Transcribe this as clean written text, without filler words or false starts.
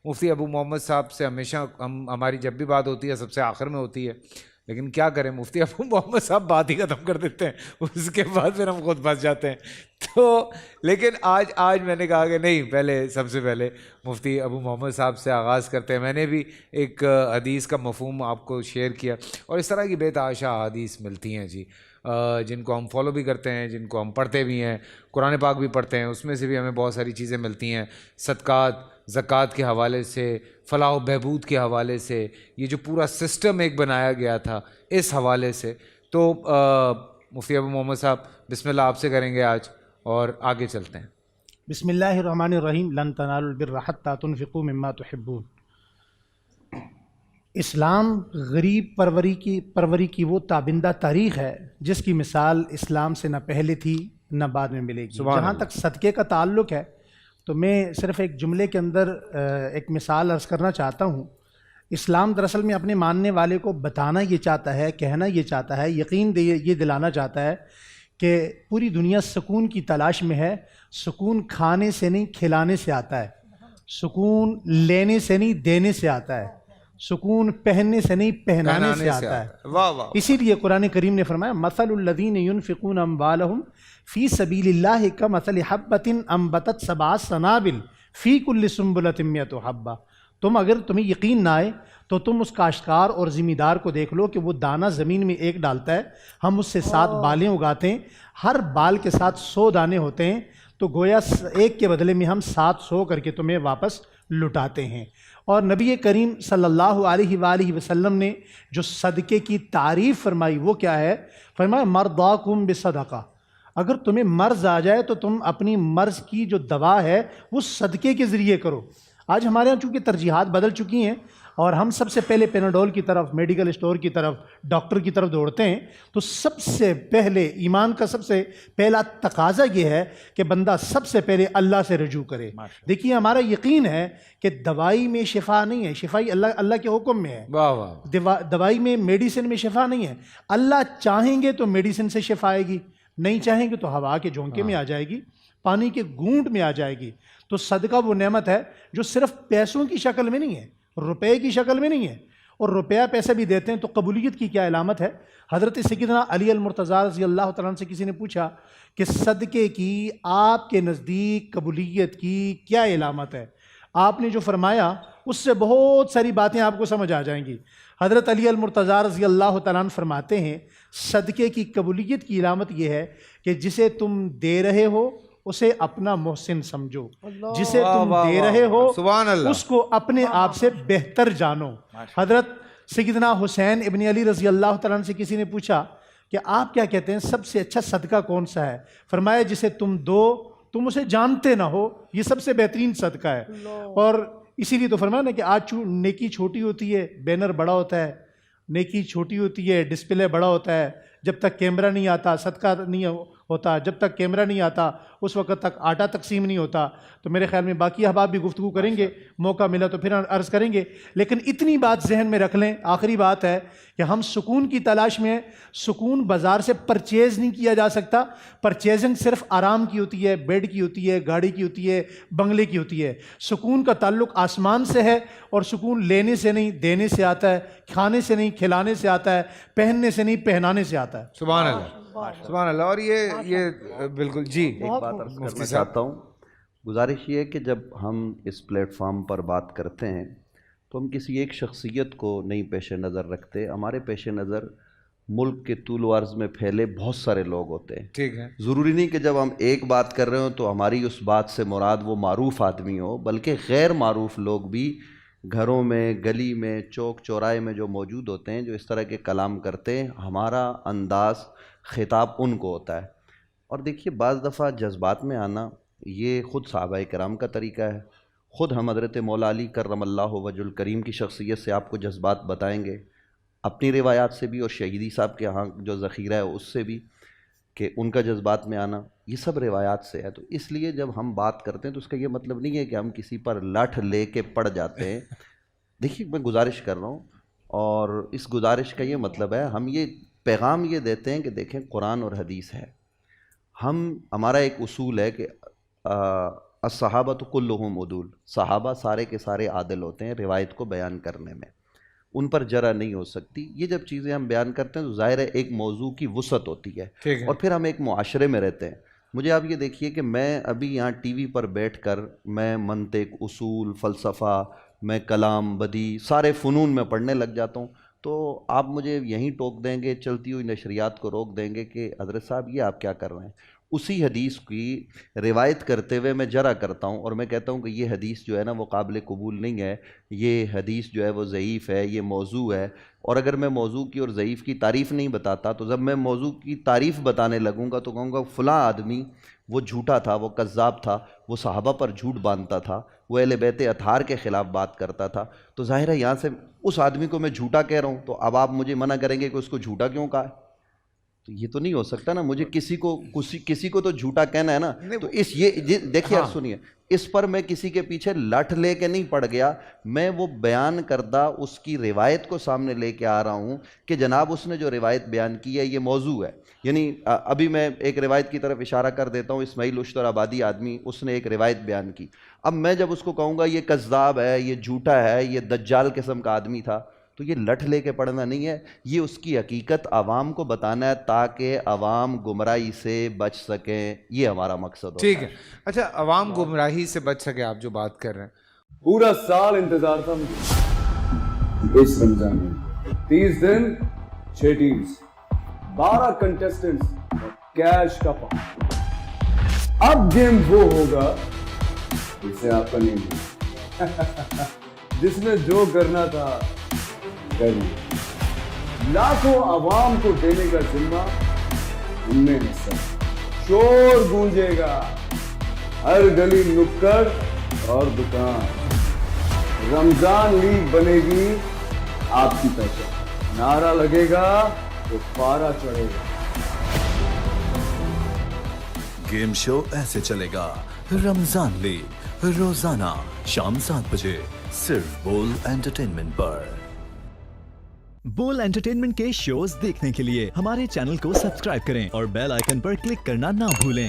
مفتی ابو محمد صاحب سے ہمیشہ ہماری جب بھی بات ہوتی ہے سب سے آخر میں ہوتی ہے، لیکن کیا کریں مفتی ابو محمد صاحب بات ہی ختم کر دیتے ہیں، اس کے بعد پھر ہم خود پھنس جاتے ہیں. تو لیکن آج میں نے کہا کہ نہیں، پہلے سب سے پہلے مفتی ابو محمد صاحب سے آغاز کرتے ہیں. میں نے بھی ایک حدیث کا مفہوم آپ کو شیئر کیا، اور اس طرح کی بے تحاشا حدیث ملتی ہیں جی، جن کو ہم فالو بھی کرتے ہیں، جن کو ہم پڑھتے بھی ہیں، قرآن پاک بھی پڑھتے ہیں، اس میں سے بھی ہمیں بہت ساری چیزیں ملتی ہیں، صدقات زکوٰۃ کے حوالے سے، فلاح و بہبود کے حوالے سے، یہ جو پورا سسٹم ایک بنایا گیا تھا اس حوالے سے. تو مفتی ابو محمد صاحب بسم اللہ آپ سے کریں گے آج، اور آگے چلتے ہیں. بسم اللہ الرحمن الرحیم. لن تنالوا البر حتى تنفقوا مما تحبون. اسلام غریب پروری کی وہ تابندہ تاریخ ہے جس کی مثال اسلام سے نہ پہلے تھی نہ بعد میں ملے گی. جہاں تک صدقے کا تعلق ہے تو میں صرف ایک جملے کے اندر ایک مثال عرض کرنا چاہتا ہوں. اسلام دراصل میں اپنے ماننے والے کو بتانا یہ چاہتا ہے، کہنا یہ چاہتا ہے، یقین یہ دلانا چاہتا ہے کہ پوری دنیا سکون کی تلاش میں ہے. سکون کھانے سے نہیں کھلانے سے آتا ہے، سکون لینے سے نہیں دینے سے آتا ہے، سکون پہننے سے نہیں پہنانے سے آتا ہے. اسی لیے قرآن کریم نے فرمایا مثل الذین ينفقون اموالهم فی سبیل اللہ کمثل حبۃ انبتت سبع سنابل فی کل سنبلۃ مئۃ حبۃ. اگر تمہیں یقین نہ آئے تو تم اس کاشتکار اور ذمہ دار کو دیکھ لو کہ وہ دانہ زمین میں ایک ڈالتا ہے، ہم اس سے 7 بالیں اگاتے ہیں، ہر بال کے ساتھ 100 دانے ہوتے ہیں، تو گویا ایک کے بدلے میں ہم 700 کر کے تمہیں واپس لٹاتے ہیں. اور نبی کریم صلی اللہ علیہ وآلہ وسلم نے جو صدقے کی تعریف فرمائی وہ کیا ہے؟ فرمایا مرضاکم بصدقہ. اگر تمہیں مرض آ جائے تو تم اپنی مرض کی جو دوا ہے وہ صدقے کے ذریعے کرو. آج ہمارے یہاں چونکہ ترجیحات بدل چکی ہیں اور ہم سب سے پہلے پیناڈول کی طرف، میڈیکل اسٹور کی طرف، ڈاکٹر کی طرف دوڑتے ہیں، تو سب سے پہلے ایمان کا سب سے پہلا تقاضا یہ ہے کہ بندہ سب سے پہلے اللہ سے رجوع کرے. دیکھیے ہمارا یقین ہے کہ دوائی میں شفا نہیں ہے، شفائی اللہ کے حکم میں ہے. دوائی میں، میڈیسن میں شفا نہیں ہے. اللہ چاہیں گے تو میڈیسن سے شفا آئے گی، نہیں چاہیں گے تو ہوا کے جھونکے میں آ جائے گی، پانی کے گھونٹ میں آ جائے گی. تو صدقہ وہ نعمت ہے جو صرف پیسوں کی شکل میں نہیں ہے، روپے کی شکل میں نہیں ہے. اور روپیہ پیسے بھی دیتے ہیں تو قبولیت کی کیا علامت ہے؟ حضرت سیدنا علی المرتضیٰ رضی اللہ تعالیٰ عنہ سے کسی نے پوچھا کہ صدقے کی آپ کے نزدیک قبولیت کی کیا علامت ہے؟ آپ نے جو فرمایا اس سے بہت ساری باتیں آپ کو سمجھ آ جائیں گی. حضرت علی المرتضیٰ رضی اللہ تعالیٰ عنہ فرماتے ہیں صدقے کی قبولیت کی علامت یہ ہے کہ جسے تم دے رہے ہو اسے اپنا محسن سمجھو، جسے تم دے رہے ہو اس کو اپنے آپ سے بہتر جانو. حضرت سیدنا حسین ابن علی رضی اللہ تعالیٰ عنہ سے کسی نے پوچھا کہ آپ کیا کہتے ہیں سب سے اچھا صدقہ کون سا ہے؟ فرمایا جسے تم دو تم اسے جانتے نہ ہو، یہ سب سے بہترین صدقہ ہے. اور اسی لیے تو فرمایا نا کہ آج نیکی چھوٹی ہوتی ہے بینر بڑا ہوتا ہے، نیکی چھوٹی ہوتی ہے ڈسپلے بڑا ہوتا ہے. جب تک کیمرہ نہیں آتا صدقہ نہیں ہوتا، جب تک کیمرہ نہیں آتا اس وقت تک آٹا تقسیم نہیں ہوتا. تو میرے خیال میں باقی احباب بھی گفتگو کریں گے، موقع ملا تو پھر عرض کریں گے. لیکن اتنی بات ذہن میں رکھ لیں، آخری بات ہے کہ ہم سکون کی تلاش میں ہیں. سکون بازار سے پرچیز نہیں کیا جا سکتا. پرچیزنگ صرف آرام کی ہوتی ہے، بیڈ کی ہوتی ہے، گاڑی کی ہوتی ہے، بنگلے کی ہوتی ہے. سکون کا تعلق آسمان سے ہے، اور سکون لینے سے نہیں دینے سے آتا ہے، کھانے سے نہیں کھلانے سے آتا ہے، پہننے سے نہیں پہنانے سے آتا ہے. سبحان اللہ، سبحان اللہ. اور یہ بالکل جی ایک بات عرض کرنا چاہتا ہوں. گزارش یہ ہے کہ جب ہم اس پلیٹ فارم پر بات کرتے ہیں تو ہم کسی ایک شخصیت کو نہیں پیش نظر رکھتے. ہمارے پیش نظر ملک کے طول و عرض میں پھیلے بہت سارے لوگ ہوتے ہیں. ٹھیک ہے، ضروری نہیں کہ جب ہم ایک بات کر رہے ہوں تو ہماری اس بات سے مراد وہ معروف آدمی ہو، بلکہ غیر معروف لوگ بھی گھروں میں، گلی میں، چوک چوراہے میں جو موجود ہوتے ہیں، جو اس طرح کے کلام کرتے ہیں، ہمارا انداز خطاب ان کو ہوتا ہے. اور دیکھیے بعض دفعہ جذبات میں آنا یہ خود صحابہ کرام کا طریقہ ہے. خود ہم حضرت مولا علی کرم اللہ وجہ الکریم کی شخصیت سے آپ کو جذبات بتائیں گے، اپنی روایات سے بھی اور شہیدی صاحب کے ہاں جو ذخیرہ ہے اس سے بھی، کہ ان کا جذبات میں آنا یہ سب روایات سے ہے. تو اس لیے جب ہم بات کرتے ہیں تو اس کا یہ مطلب نہیں ہے کہ ہم کسی پر لٹھ لے کے پڑ جاتے ہیں. دیکھیے میں گزارش کر رہا ہوں، اور اس گزارش کا یہ مطلب ہے ہم یہ پیغام یہ دیتے ہیں کہ دیکھیں قرآن اور حدیث ہے. ہمارا ایک اصول ہے کہ الصحابۃ کلہم عدول، صحابہ سارے کے سارے عادل ہوتے ہیں روایت کو بیان کرنے میں، ان پر جرح نہیں ہو سکتی۔ یہ جب چیزیں ہم بیان کرتے ہیں تو ظاہر ہے ایک موضوع کی وسعت ہوتی ہے، اور پھر ہم ایک معاشرے میں رہتے ہیں۔ مجھے آپ یہ دیکھیے کہ میں ابھی یہاں ٹی وی پر بیٹھ کر میں منطق، اصول، فلسفہ، میں کلام، بدیع، سارے فنون میں پڑھنے لگ جاتا ہوں، تو آپ مجھے یہیں ٹوک دیں گے، چلتی ہوئی نشریات کو روک دیں گے کہ حضرت صاحب یہ آپ کیا کر رہے ہیں۔ اسی حدیث کی روایت کرتے ہوئے میں جرح کرتا ہوں، اور میں کہتا ہوں کہ یہ حدیث جو ہے نا وہ قابل قبول نہیں ہے، یہ حدیث جو ہے وہ ضعیف ہے، یہ موضوع ہے۔ اور اگر میں موضوع کی اور ضعیف کی تعریف نہیں بتاتا تو جب میں موضوع کی تعریف بتانے لگوں گا تو کہوں گا فلاں آدمی وہ جھوٹا تھا، وہ کذاب تھا، وہ صحابہ پر جھوٹ باندھتا تھا، وہ اہل بیت اطہار کے خلاف بات کرتا تھا، تو ظاہر ہے یہاں سے اس آدمی کو میں جھوٹا کہہ رہا ہوں، تو اب آپ مجھے منع کریں گے کہ اس کو جھوٹا کیوں کہا ہے؟ تو یہ تو نہیں ہو سکتا نا، مجھے کسی کو تو جھوٹا کہنا ہے نا۔ تو دیکھیے آپ سنیے، اس پر میں کسی کے پیچھے لٹھ لے کے نہیں پڑ گیا، میں وہ بیان کردہ اس کی روایت کو سامنے لے کے آ رہا ہوں کہ جناب اس نے جو روایت بیان کی ہے یہ موضوع ہے۔ یعنی ابھی میں ایک روایت کی طرف اشارہ کر دیتا ہوں، اسماعیل اشتر آبادی آدمی، اس نے ایک روایت بیان کی، اب میں جب اس کو کہوں گا یہ کذاب ہے، یہ جھوٹا ہے، یہ دجال قسم کا آدمی تھا، تو یہ لٹھ لے کے پڑھنا نہیں ہے، یہ اس کی حقیقت عوام کو بتانا ہے تاکہ عوام گمراہی سے بچ سکیں، یہ ہمارا مقصد ہوتا ہے۔ ٹھیک ہے، اچھا عوام گمراہی سے بچ سکے، آپ جو بات کر رہے ہیں، پورا سال انتظار تھا مجھے اس رمضان میں، 30 دن 6 ٹیمز، 12 کنٹیسٹنٹس، کیش کا پاؤں۔ اب گیم وہ ہوگا جسے آپ کا نہیں ہوگا، جس میں جو کرنا تھا کر لیا۔ لاکھوں عوام کو دینے کا ذمہ ان میں حصہ، شور گونجے گا ہر گلی نکڑ اور دکان، رمضان لیگ بنے گی آپ کی پہچان، نعرہ لگے گا تو پارا چڑھے گا۔ گیم شو ایسے چلے گا، رمضان لیگ، روزانہ شام 7 بجے صرف بول انٹرٹینمنٹ پر۔ بول انٹرٹینمنٹ کے شوز دیکھنے کے لیے ہمارے چینل کو سبسکرائب کریں اور بیل آئیکن پر کلک کرنا نہ بھولیں۔